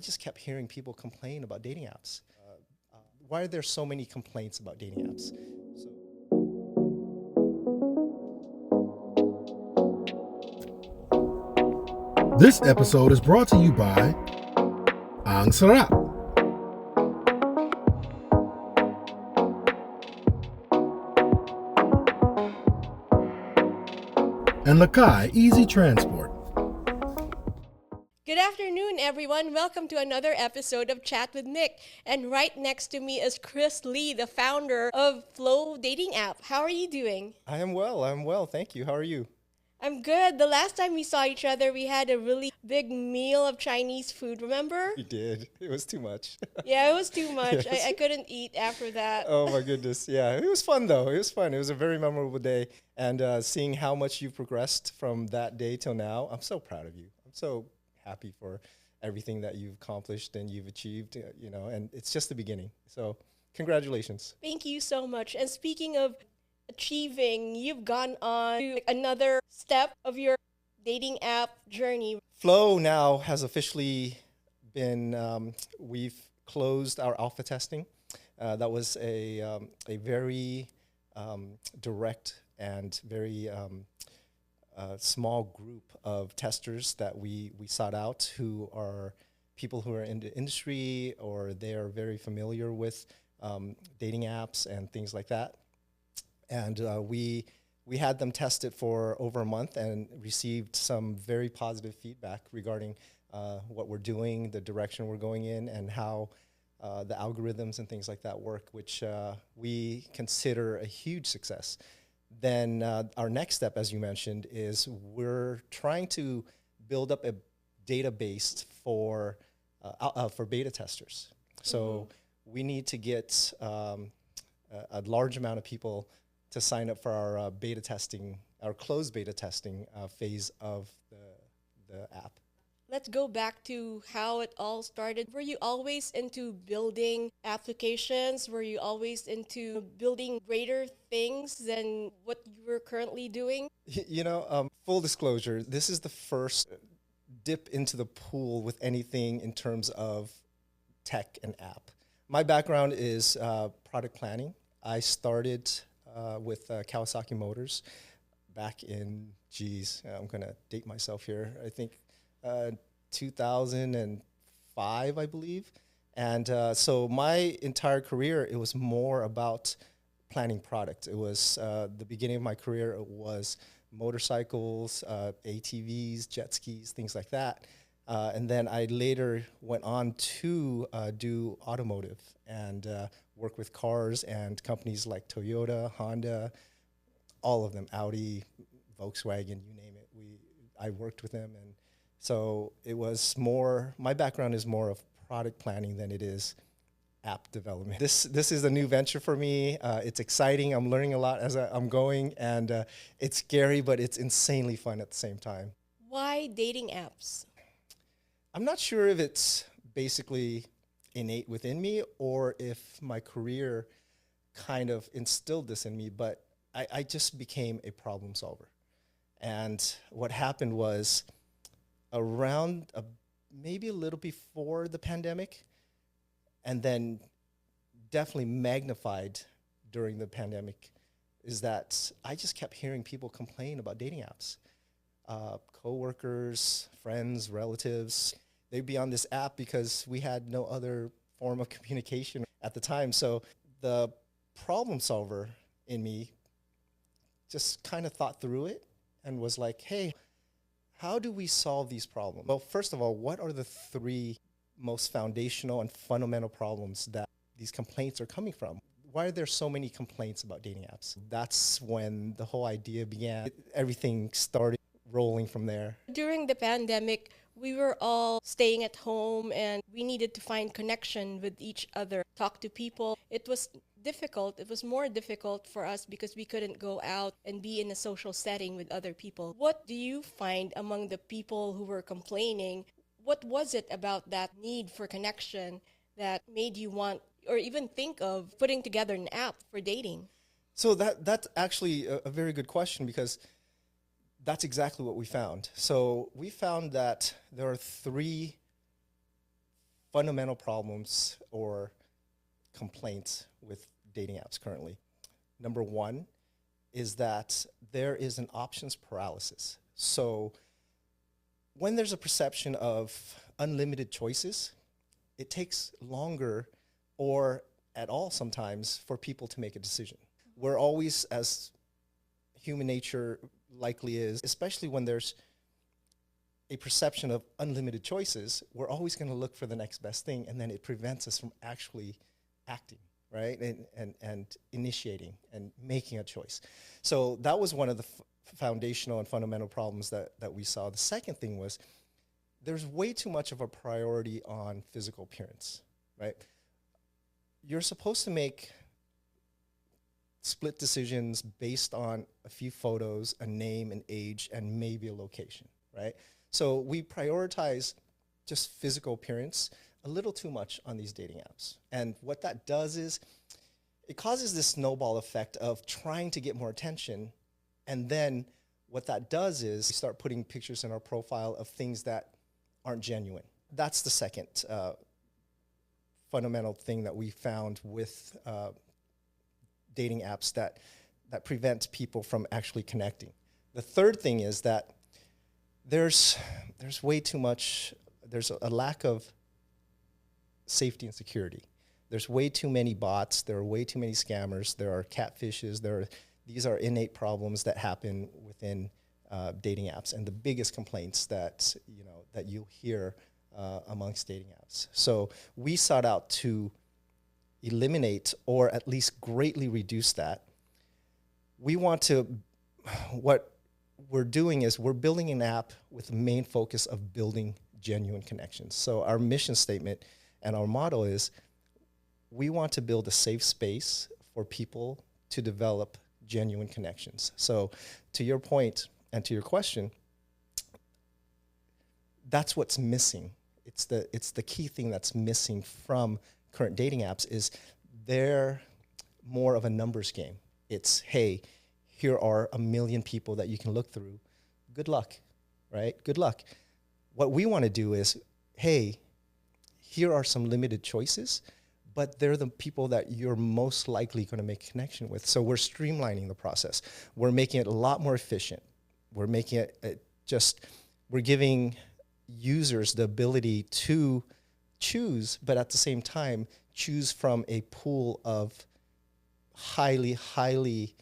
I just kept hearing people complain about dating apps. Why are there so many complaints about dating apps? So, This episode is brought to you by Ang Sarap and Lakai Easy Transport. Good afternoon, everyone. Welcome to another episode of Chat with Nick. And right next to me is Chris Lee, the founder of FLOU Dating App. How are you doing? I am well. I'm well. Thank you. How are you? I'm good. The last time we saw each other, we had a really big meal of Chinese food, remember? You did. It was too much. Yeah, it was too much. Yes. I couldn't eat after that. Oh my goodness. Yeah, it was fun though. It was fun. It was a very memorable day. And seeing how much you've progressed from that day till now, I'm so proud of you. I'm so happy for everything that you've accomplished and you've achieved, and it's just the beginning. So congratulations. Thank you so much. And speaking of achieving, you've gone on to another step of your dating app journey. FLOU now has officially we've closed our alpha testing. That was a very direct and very small group of testers that we sought out, who are people who are in the industry or they are very familiar with dating apps and things like that. And we had them test it for over a month and received some very positive feedback regarding what we're doing, the direction we're going in, and how the algorithms and things like that work, which we consider a huge success. Then our next step, as you mentioned, is we're trying to build up a database for beta testers. So we need to get a large amount of people to sign up for our beta testing, our closed beta testing phase of the app. Let's go back to how it all started. Were you always into building applications? Were you always into building greater things than what you were currently doing? Full disclosure, this is the first dip into the pool with anything in terms of tech and app. My background is product planning. I started with Kawasaki Motors back in, I'm going to date myself here, I think 2005, I believe. And so my entire career, it was more about planning product. It was the beginning of my career, it was motorcycles, ATVs, jet skis, things like that. And then I later went on to do automotive and work with cars and companies like Toyota, Honda, all of them, Audi, Volkswagen, you name it. I worked with them, and so it was more. My background is more of product planning than it is app development. This is a new venture for me. It's exciting. I'm learning a lot as I'm going, and it's scary, but it's insanely fun at the same time. Why dating apps? I'm not sure if it's basically innate within me or if my career kind of instilled this in me, but I just became a problem solver. And what happened was around maybe a little before the pandemic, and then definitely magnified during the pandemic, is that I just kept hearing people complain about dating apps. Coworkers, friends, relatives, they'd be on this app because we had no other form of communication at the time. So the problem solver in me just kind of thought through it and was like, hey, how do we solve these problems? Well, first of all, what are the three most foundational and fundamental problems that these complaints are coming from? Why are there so many complaints about dating apps? That's when the whole idea began. Everything started rolling from there. During the pandemic, we were all staying at home and we needed to find connection with each other, talk to people. It was difficult. It was more difficult for us because we couldn't go out and be in a social setting with other people. What do you find among the people who were complaining? What was it about that need for connection that made you want or even think of putting together an app for dating? So that's actually a very good question, because that's exactly what we found. So we found that there are three fundamental problems or complaints with dating apps currently. Number one is that there is an options paralysis. So when there's a perception of unlimited choices, it takes longer or at all sometimes for people to make a decision. We're always, as human nature likely is, especially when there's a perception of unlimited choices, we're always going to look for the next best thing, and then it prevents us from actually acting, right? And initiating and making a choice. So that was one of the foundational and fundamental problems that we saw. The second thing was there's way too much of a priority on physical appearance, right? You're supposed to make split decisions based on a few photos, a name, an age, and maybe a location, right? So we prioritize just physical appearance a little too much on these dating apps. And what that does is it causes this snowball effect of trying to get more attention. And then what that does is we start putting pictures in our profile of things that aren't genuine. That's the second fundamental thing that we found with dating apps that prevent people from actually connecting. The third thing is that there's way too much, there's a lack of safety and security. There's way too many bots, there are way too many scammers, there are catfishes, these are innate problems that happen within dating apps, and the biggest complaints that you'll hear amongst dating apps. So we sought out to eliminate or at least greatly reduce that. What we're doing is we're building an app with the main focus of building genuine connections. So our mission statement and our motto is we want to build a safe space for people to develop genuine connections. So to your point and to your question, that's what's missing. It's the key thing that's missing from current dating apps is they're more of a numbers game. It's, hey, here are 1 million people that you can look through. Good luck, right? Good luck. What we want to do is, hey, here are some limited choices, but they're the people that you're most likely going to make a connection with. So we're streamlining the process. We're making it a lot more efficient. We're making it we're giving users the ability to choose, but at the same time, choose from a pool of highly, highly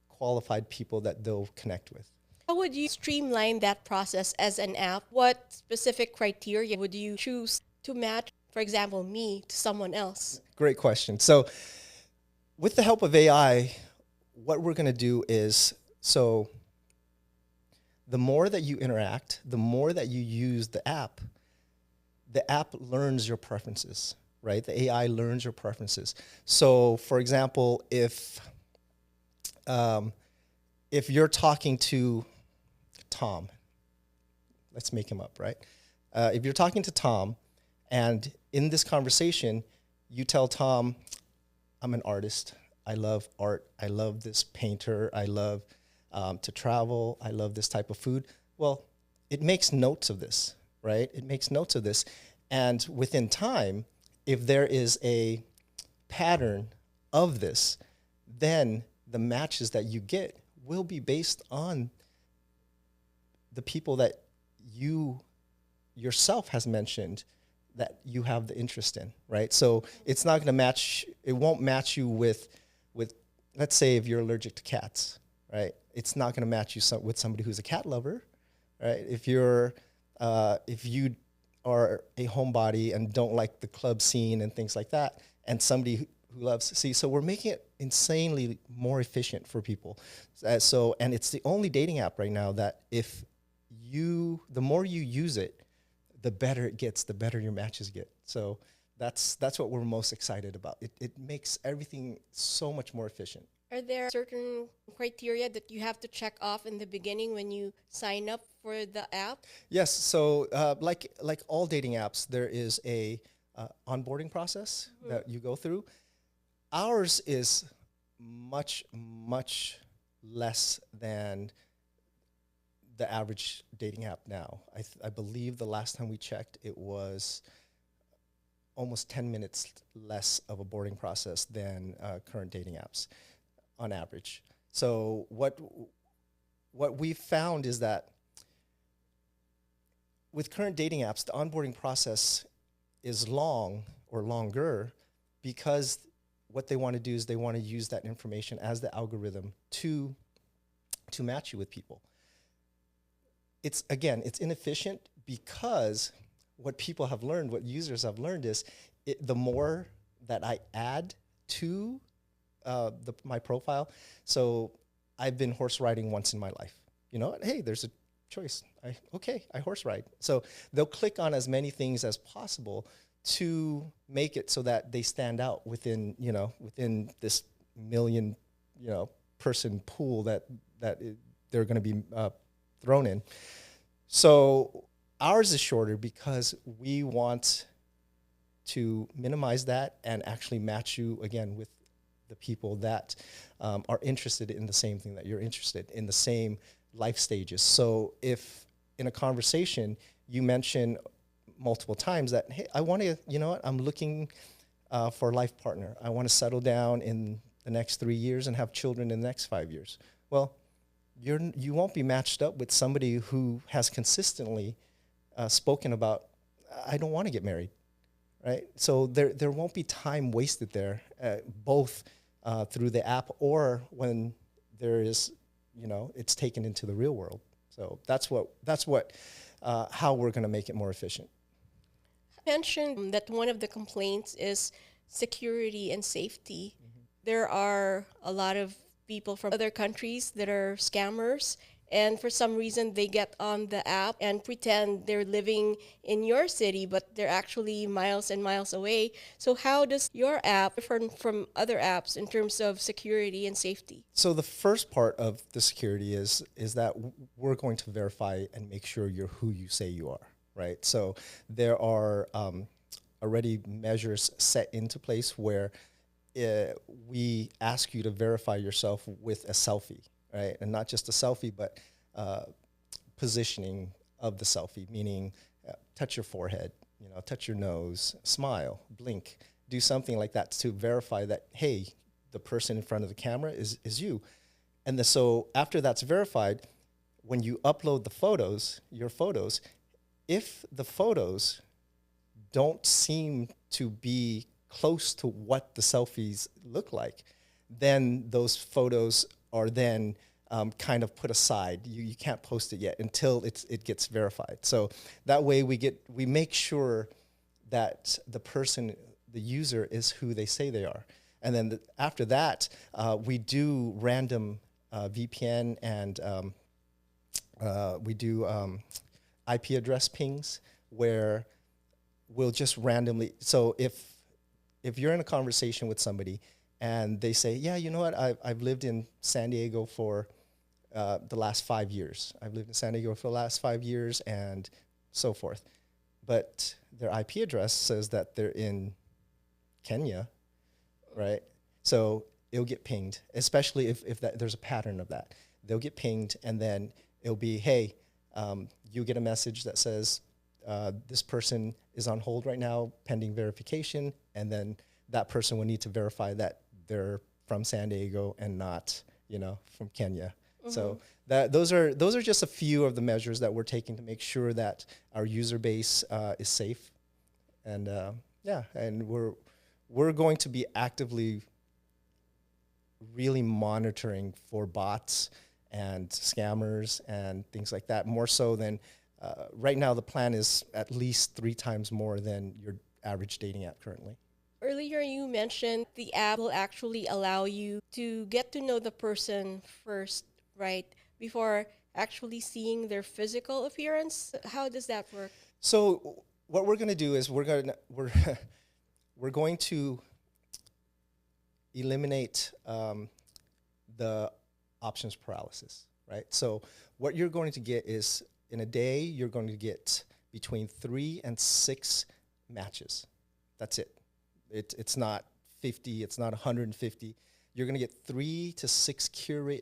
qualified people that they'll connect with. How would you streamline that process as an app? What specific criteria would you choose to match, for example, me to someone else? Great question. So with the help of AI, what we're going to do is, so the more that you interact, the more that you use the app learns your preferences, right? The AI learns your preferences. So for example, if you're talking to Tom, let's make him up, right? If you're talking to Tom, and in this conversation, you tell Tom, I'm an artist. I love art. I love this painter. I love to travel. I love this type of food. Well, it makes notes of this, right? It makes notes of this. And within time, if there is a pattern of this, then the matches that you get will be based on the people that you yourself has mentioned that you have the interest in, right? So it's not going to match, it won't match you with, let's say if you're allergic to cats, right? It's not going to match you with somebody who's a cat lover, right? If you are a homebody and don't like the club scene and things like that, and somebody who loves, so we're making it insanely more efficient for people. And it's the only dating app right now that the more you use it, the better it gets, the better your matches get. So that's what we're most excited about. It makes everything so much more efficient. Are there certain criteria that you have to check off in the beginning when you sign up for the app? Yes. So like all dating apps, there is a onboarding process that you go through. Ours is much, much less than the average dating app now. I believe the last time we checked, it was almost 10 minutes less of a boarding process than current dating apps on average. So what we found is that with current dating apps, the onboarding process is long or longer because what they want to do is they want to use that information as the algorithm to match you with people. It's inefficient because what people have learned, what users have learned is the more that I add to my profile. So I've been horse riding once in my life. You know, hey, there's a choice. I horse ride. So they'll click on as many things as possible to make it so that they stand out within this million, person pool that they're going to be thrown in. So ours is shorter because we want to minimize that and actually match you again with the people that are interested in the same thing that you're interested in, the same life stages. So if in a conversation you mention multiple times that, hey, I want to, I'm looking for a life partner. I want to settle down in the next 3 years and have children in the next 5 years. Well, you won't be matched up with somebody who has consistently spoken about, I don't want to get married, right? So there won't be time wasted there, both through the app or when there is, it's taken into the real world. So that's how we're going to make it more efficient. You mentioned that one of the complaints is security and safety. Mm-hmm. There are a lot of people from other countries that are scammers, and for some reason they get on the app and pretend they're living in your city, but they're actually miles and miles away. So how does your app differ from other apps in terms of security and safety? So the first part of the security is that we're going to verify and make sure you're who you say you are, right? So there are already measures set into place where we ask you to verify yourself with a selfie, right? And not just a selfie, but positioning of the selfie, meaning touch your forehead, touch your nose, smile, blink, do something like that to verify that, hey, the person in front of the camera is you. And so after that's verified, when you upload your photos, if the photos don't seem to be close to what the selfies look like, then those photos are then kind of put aside. You can't post it yet until it gets verified. So that way we make sure that the user is who they say they are. And then after that, we do random VPN and we do IP address pings where we'll just randomly. So if you're in a conversation with somebody and they say, yeah, you know what, I've lived in San Diego for the last 5 years. I've lived in San Diego for the last 5 years and so forth. But their IP address says that they're in Kenya, right? So it'll get pinged, especially if there's a pattern of that. They'll get pinged and then it'll be, hey, you get a message that says, this person is on hold right now pending verification, and then that person will need to verify that they're from San Diego and not, from Kenya. Mm-hmm. So those are just a few of the measures that we're taking to make sure that our user base is safe, and and we're going to be actively really monitoring for bots and scammers and things like that, more so than right now. The plan is at least 3 times more than your average dating app currently. Earlier you mentioned the app will actually allow you to get to know the person first, right? Before actually seeing their physical appearance. How does that work? So what we're going to do is we're going to eliminate the options paralysis, right? So what you're going to get is, in a day, you're going to get between 3 and 6 matches. That's it. It's not 50. It's not 150. You're going to get 3 to 6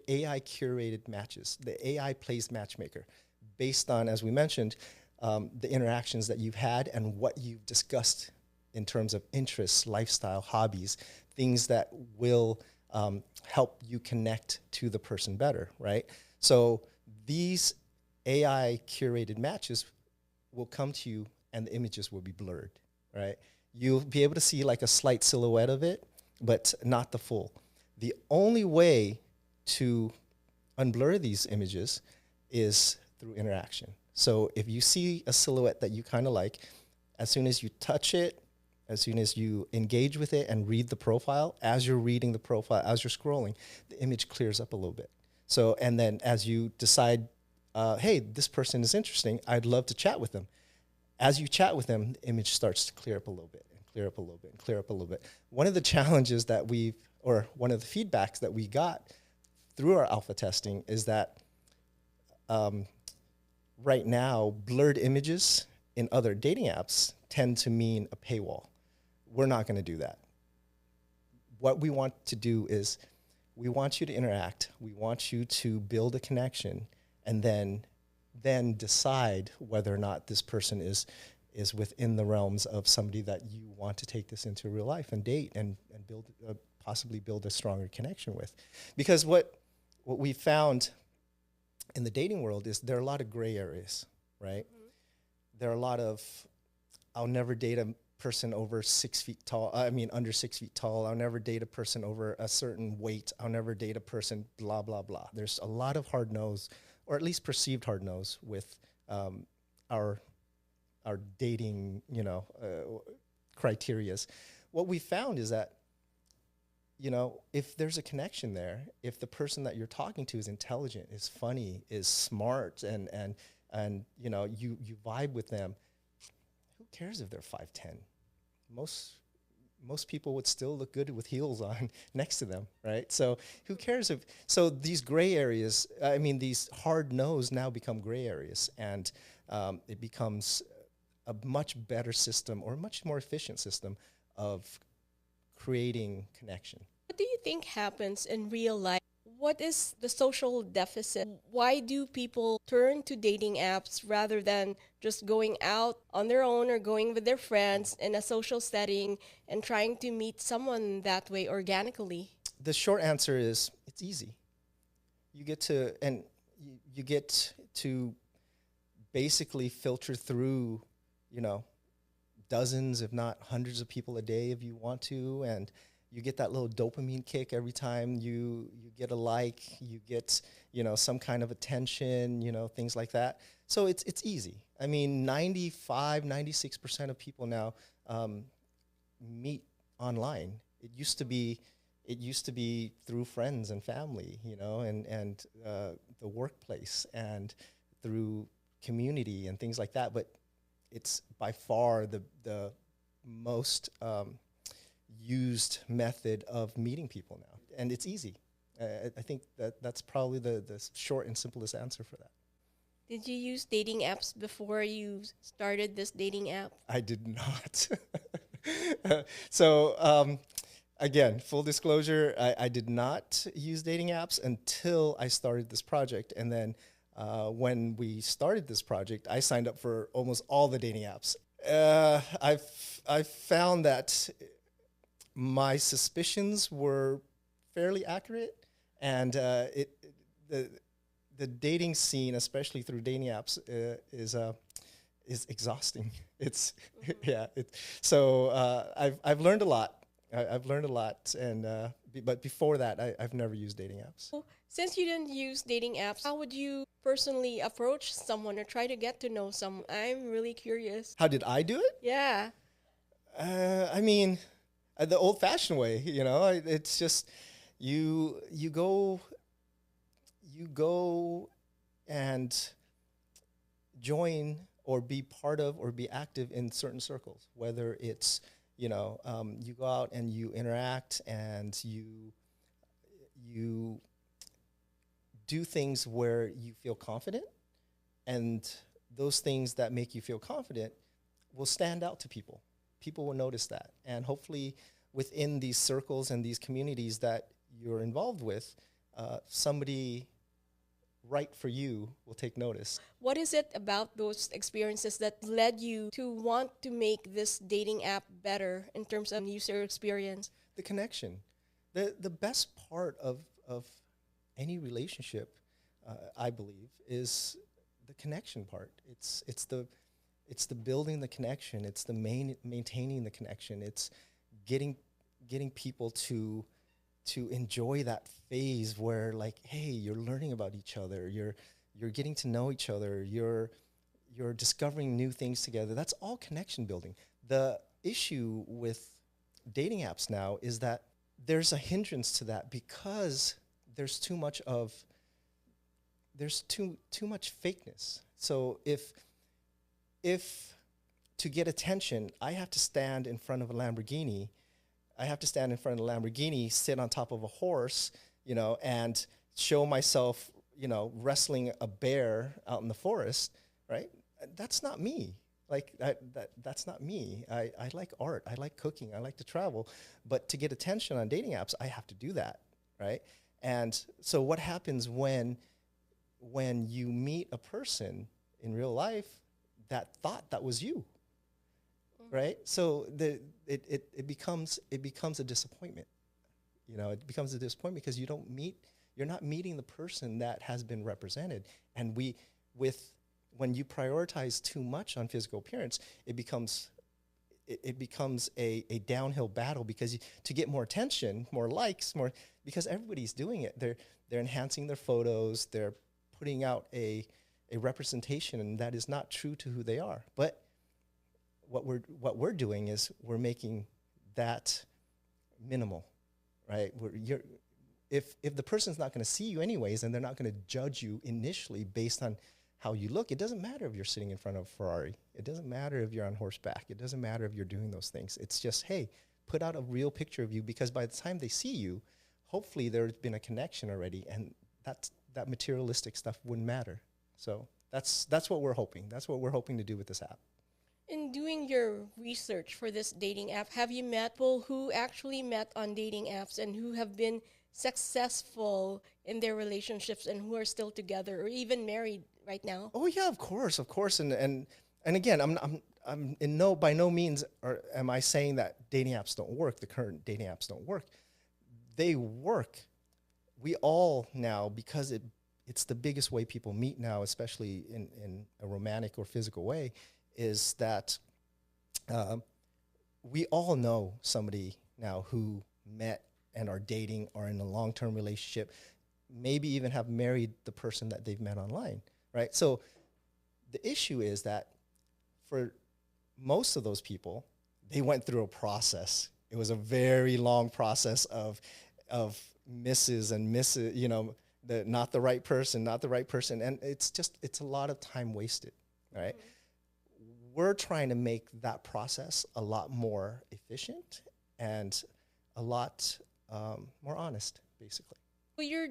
AI curated matches. The AI plays matchmaker based on, as we mentioned, the interactions that you've had and what you've discussed in terms of interests, lifestyle, hobbies, things that will help you connect to the person better, right? So these AI curated matches will come to you and the images will be blurred, right? You'll be able to see like a slight silhouette of it, but not the full. The only way to unblur these images is through interaction. So if you see a silhouette that you kind of like, as soon as you touch it, as soon as you engage with it and read the profile, as you're reading the profile, as you're scrolling, the image clears up a little bit. So, and then as you decide, hey, this person is interesting, I'd love to chat with them. As you chat with them, the image starts to clear up a little bit and clear up a little bit and clear up a little bit. One of the challenges that one of the feedbacks that we got through our alpha testing is that right now, blurred images in other dating apps tend to mean a paywall. We're not going to do that. What we want to do is we want you to interact. We want you to build a connection and then decide whether or not this person is within the realms of somebody that you want to take this into real life and date and build possibly build a stronger connection with. Because what we found in the dating world is there are a lot of gray areas, right? Mm-hmm. There are a lot of, I'll never date a person over 6 feet tall. Under 6 feet tall. I'll never date a person over a certain weight. I'll never date a person, blah, blah, blah. There's a lot of hard no's, or at least perceived hard no's with our dating, criterias. What we found is that, if there's a connection there, if the person that you're talking to is intelligent, is funny, is smart, and you vibe with them, who cares if they're 5'10"? Most people would still look good with heels on next to them, right? So who cares so these gray areas, these hard no's now become gray areas, and it becomes a much better system or a much more efficient system of creating connection. What do you think happens in real life? What is the social deficit? Why do people turn to dating apps rather than just going out on their own or going with their friends in a social setting and trying to meet someone that way organically? The short answer is it's easy. You get to basically filter through, dozens, if not hundreds of people a day if you want to, and you get that little dopamine kick every time you get a like, you get, some kind of attention, things like that. So it's easy. 96% of people now meet online. It used to be through friends and family, and the workplace and through community and things like that. But it's by far the most used method of meeting people now, and it's easy. I think that's probably the short and simplest answer for that. Did you use dating apps before you started this dating app? I did not. So again, full disclosure, I did not use dating apps until I started this project, and then when we started this project, I signed up for almost all the dating apps. I've found that my suspicions were fairly accurate, and the dating scene, especially through dating apps, is exhausting. It's so I've learned a lot. I've learned a lot, and but before that, I've never used dating apps. Since you didn't use dating apps, how would you personally approach someone or try to get to know someone? I'm really curious. How did I do it? Yeah. The old-fashioned way, it's just you go and join or be part of or be active in certain circles, whether it's you go out and you interact and you do things where you feel confident, and those things that make you feel confident will stand out to people. People will notice that, and hopefully within these circles and these communities that you're involved with, somebody right for you will take notice. What is it about those experiences that led you to want to make this dating app better in terms of user experience? The connection. The best part of any relationship, I believe, is the connection part. It's the building the connection. It's the maintaining the connection. It's getting people to enjoy that phase where, like, hey, you're learning about each other. You're getting to know each other. You're discovering new things together. That's all connection building. The issue with dating apps now is that there's a hindrance to that because there's too much fakeness. So if to get attention, I have to stand in front of a Lamborghini, sit on top of a horse, and show myself, wrestling a bear out in the forest, right? That's not me. Like that's not me. I like art. I like cooking. I like to travel. But to get attention on dating apps, I have to do that, right? And so what happens when you meet a person in real life that thought that was you, right? So it becomes a disappointment. It becomes a disappointment because you're not meeting the person that has been represented. And when you prioritize too much on physical appearance, it becomes a downhill battle because to get more attention, more likes, because everybody's doing it. They're enhancing their photos. They're putting out a representation that is not true to who they are. But what we're doing is we're making that minimal, right? If the person's not going to see you anyways, and they're not going to judge you initially based on how you look, it doesn't matter if you're sitting in front of a Ferrari. It doesn't matter if you're on horseback. It doesn't matter if you're doing those things. It's just, hey, put out a real picture of you, because by the time they see you, hopefully there's been a connection already, and that materialistic stuff wouldn't matter. So that's what we're hoping. That's what we're hoping to do with this app. In doing your research for this dating app, have you met people who actually met on dating apps and who have been successful in their relationships and who are still together or even married right now? Oh yeah, of course. And again, I'm by no means am I saying that dating apps don't work. The current dating apps don't work. They work. We all now, because it's the biggest way people meet now, especially in a romantic or physical way, is that we all know somebody now who met and are dating or in a long-term relationship, maybe even have married the person that they've met online, right? So the issue is that for most of those people, they went through a process. It was a very long process of misses and misses, not the right person, and it's a lot of time wasted, right? Mm-hmm. We're trying to make that process a lot more efficient and a lot more honest, basically. Well, you're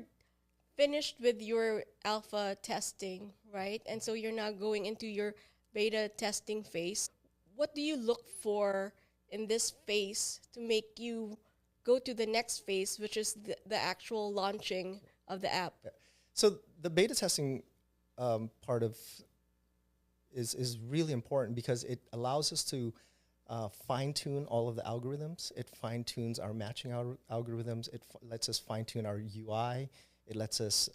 finished with your alpha testing, right? And so you're now going into your beta testing phase. What do you look for in this phase to make you go to the next phase, which is the actual launching of the app? Yeah. So the beta testing part of is really important because it allows us to fine-tune all of the algorithms. It fine-tunes our matching algorithms. It lets us fine-tune our UI. It lets us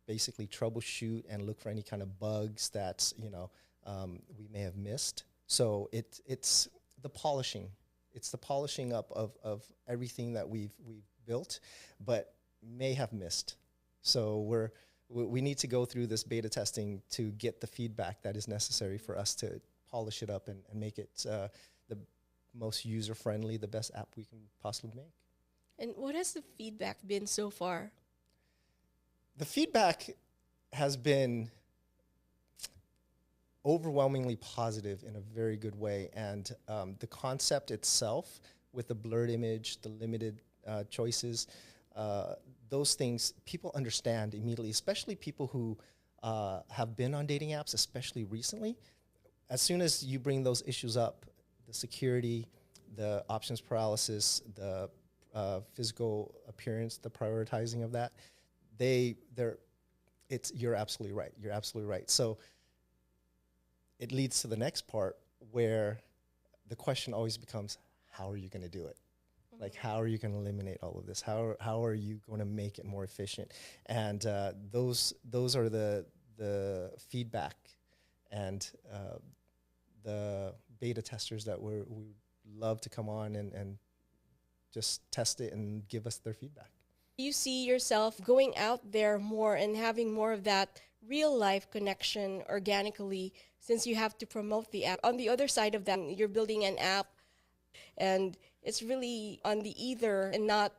basically troubleshoot and look for any kind of bugs that we may have missed. So it's the polishing. It's the polishing up of everything that we've built, but may have missed. So we need to go through this beta testing to get the feedback that is necessary for us to polish it up and make it the most user-friendly, the best app we can possibly make. And what has the feedback been so far? The feedback has been overwhelmingly positive in a very good way. And the concept itself, with the blurred image, the limited choices, those things people understand immediately, especially people who have been on dating apps, especially recently. As soon as you bring those issues up, the security, the options paralysis, the physical appearance, the prioritizing of that, they're You're absolutely right. You're absolutely right. So it leads to the next part where the question always becomes, how are you going to do it? Like, how are you going to eliminate all of this? How are you going to make it more efficient? And those are the feedback and the beta testers that we love to come on and just test it and give us their feedback. You see yourself going out there more and having more of that real life connection organically, since you have to promote the app. On the other side of that, you're building an app and it's really on the either and not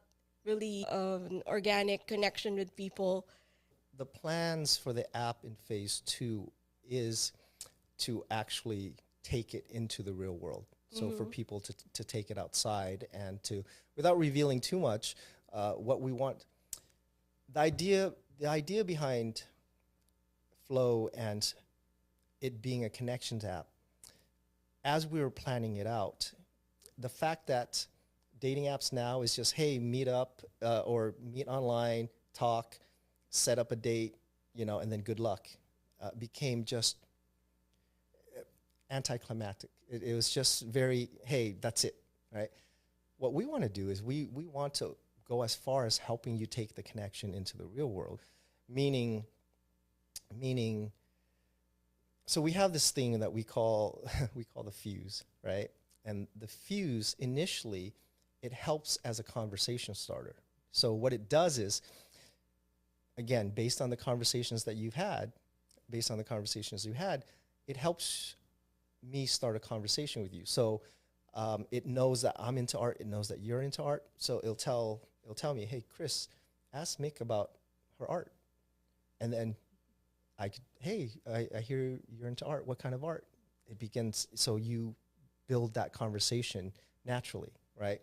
really an organic connection with people. The plans for the app in phase 2 is to actually take it into the real world. So for people to take it outside and to, without revealing too much, what we want, the idea behind FLOU and it being a connections app, as we were planning it out, the fact that dating apps now is just, hey, meet up or meet online, talk, set up a date, and then good luck, became just anticlimactic. It was just very, hey, that's it, right? What we want to do is we want to go as far as helping you take the connection into the real world, meaning, so we have this thing that we call the fuse, right? And the fuse, initially, it helps as a conversation starter. So what it does is, again, based on the conversations that you've had, it helps me start a conversation with you. So it knows that I'm into art. It knows that you're into art. So it'll tell me, hey, Chris, ask Mick about her art. And then I hear you're into art. What kind of art? It begins, so you build that conversation naturally, right?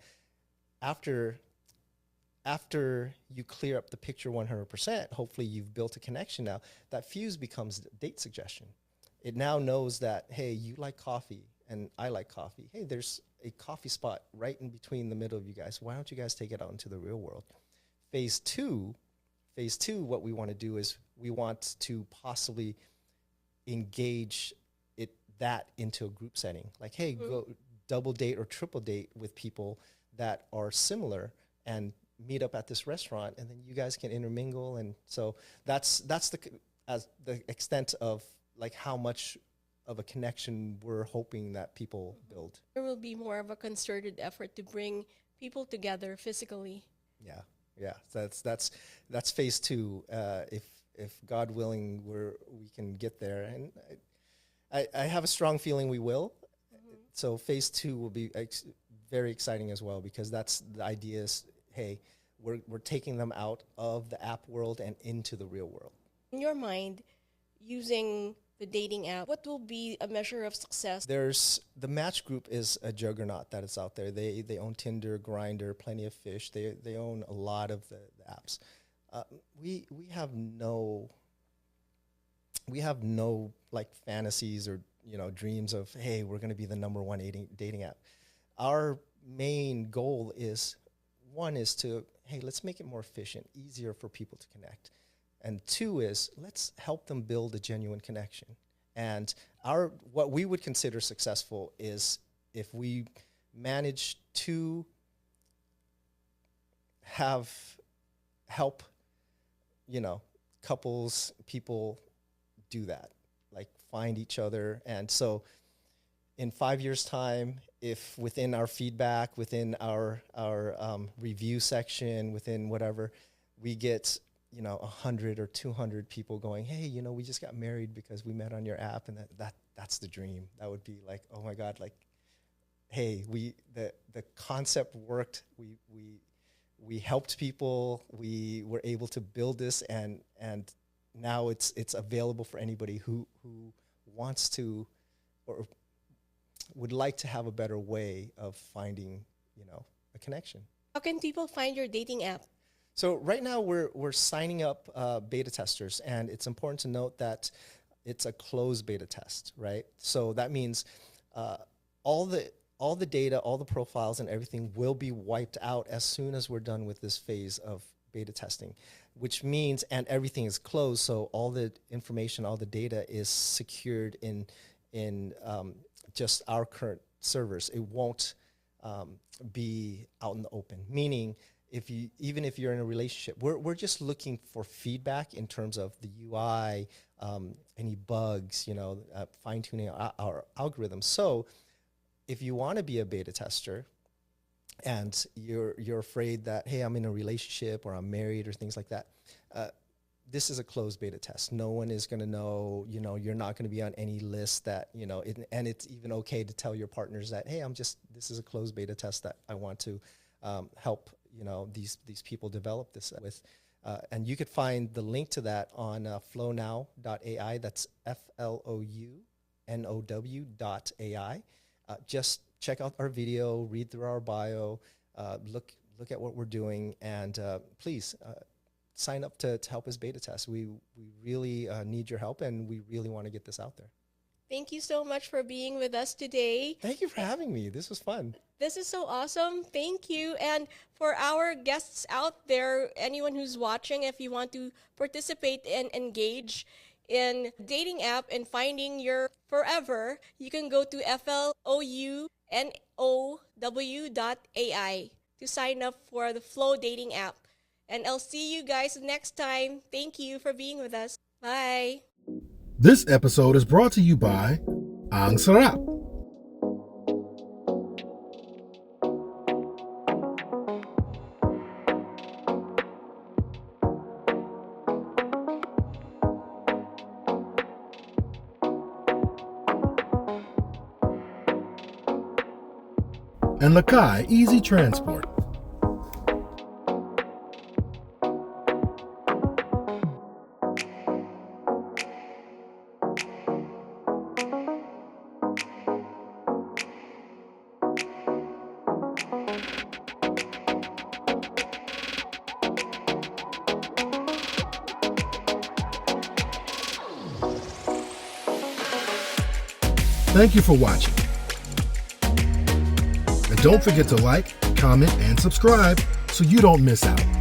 After you clear up the picture 100%, hopefully you've built a connection now, that fuse becomes date suggestion. It now knows that, hey, you like coffee and I like coffee. Hey, there's a coffee spot right in between the middle of you guys. Why don't you guys take it out into the real world? Phase two, what we want to do is we want to possibly engage that into a group setting. Like, hey, go double date or triple date with people that are similar and meet up at this restaurant, and then you guys can intermingle. And so that's the extent of like how much of a connection we're hoping that people build. There will be more of a concerted effort to bring people together physically. Yeah. So that's phase 2. If God willing, we can get there, and I have a strong feeling we will. So phase 2 will be very exciting as well, because that's the idea is, hey, we're taking them out of the app world and into the real world. In your mind, using the dating app, what will be a measure of success? There's the Match Group is a juggernaut that is out there. They own Tinder, Grindr, Plenty of Fish. They own a lot of the apps. We have no like fantasies or dreams of, hey, we're going to be the number one dating app. Our main goal is, one is to, hey, let's make it more efficient, easier for people to connect. And 2 is, let's help them build a genuine connection. And what we would consider successful is if we manage to help couples, people do that, like find each other. And so in 5 years' time, if within our feedback, within our review section, within whatever, we get 100 or 200 people going, hey, we just got married because we met on your app, and that's the dream. That would be like, oh my God, like, hey, the concept worked. We helped people. We were able to build this, and now it's available for anybody who wants to or would like to have a better way of finding a connection. How can people find your dating app? So right now we're signing up beta testers, and it's important to note that it's a closed beta test, right? So that means all the data, all the profiles and everything will be wiped out as soon as we're done with this phase of beta testing, which means, and everything is closed, so all the information, all the data is secured in just our current servers. It won't be out in the open. Meaning, even if you're in a relationship, we're just looking for feedback in terms of the UI, any bugs, fine tuning our algorithms. So if you want to be a beta tester, and you're afraid that, hey, I'm in a relationship or I'm married or things like that, this is a closed beta test. No one is going to know, you're not going to be on any list that, and it's even okay to tell your partners that, hey, this is a closed beta test that I want to help, these people develop this with. And you could find the link to that on flownow.ai. That's FLOUNOW.ai. Just check out our video, read through our bio, look at what we're doing, and please sign up to help us beta test. We really need your help, and we really want to get this out there. Thank you so much for being with us today. Thank you for having me. This was fun. This is so awesome. Thank you. And for our guests out there, anyone who's watching, if you want to participate and engage in dating app and finding your forever, you can go to FLOUNOW.ai to sign up for the FLOU Dating App. And I'll see you guys next time. Thank you for being with us. Bye. This episode is brought to you by Ang Sarap. And Lakai Easy Transport. Thank you for watching. And don't forget to like, comment, and subscribe so you don't miss out.